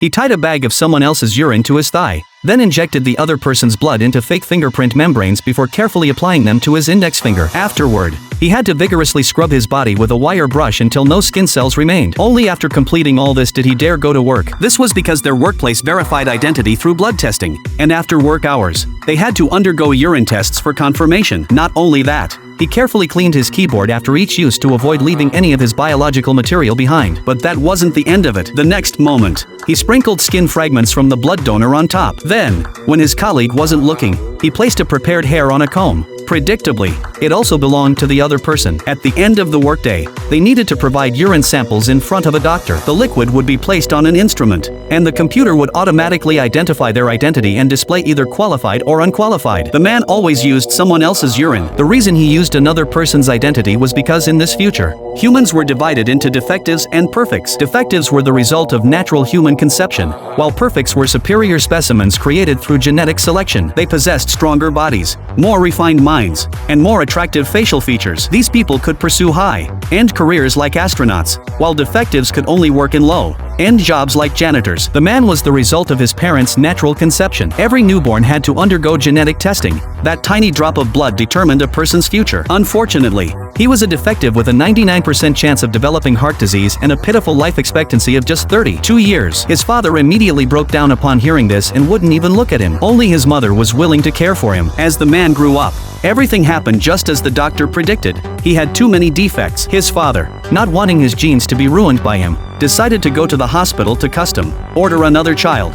He tied a bag of someone else's urine to his thigh, then injected the other person's blood into fake fingerprint membranes before carefully applying them to his index finger. Afterward, he had to vigorously scrub his body with a wire brush until no skin cells remained. Only after completing all this did he dare go to work. This was because their workplace verified identity through blood testing, and after work hours, they had to undergo urine tests for confirmation. Not only that, he carefully cleaned his keyboard after each use to avoid leaving any of his biological material behind. But that wasn't the end of it. The next moment, he sprinkled skin fragments from the blood donor on top. Then, when his colleague wasn't looking, he placed a prepared hair on a comb. Predictably, it also belonged to the other person. At the end of the workday, they needed to provide urine samples in front of a doctor. The liquid would be placed on an instrument, and the computer would automatically identify their identity and display either qualified or unqualified. The man always used someone else's urine. The reason he used another person's identity was because in this future, humans were divided into defectives and perfects. Defectives were the result of natural human conception, while perfects were superior specimens created through genetic selection. They possessed stronger bodies, more refined minds, and more attractive facial features. These people could pursue high-end careers like astronauts, while defectives could only work in low-end jobs like janitors. The man was the result of his parents' natural conception. Every newborn had to undergo genetic testing. That tiny drop of blood determined a person's future. Unfortunately, he was a defective with a 99% chance of developing heart disease and a pitiful life expectancy of just 32 years. His father immediately broke down upon hearing this and wouldn't even look at him. Only his mother was willing to care for him. As the man grew up, everything happened just as the doctor predicted. He had too many defects. His father, not wanting his genes to be ruined by him, decided to go to the hospital to custom order another child.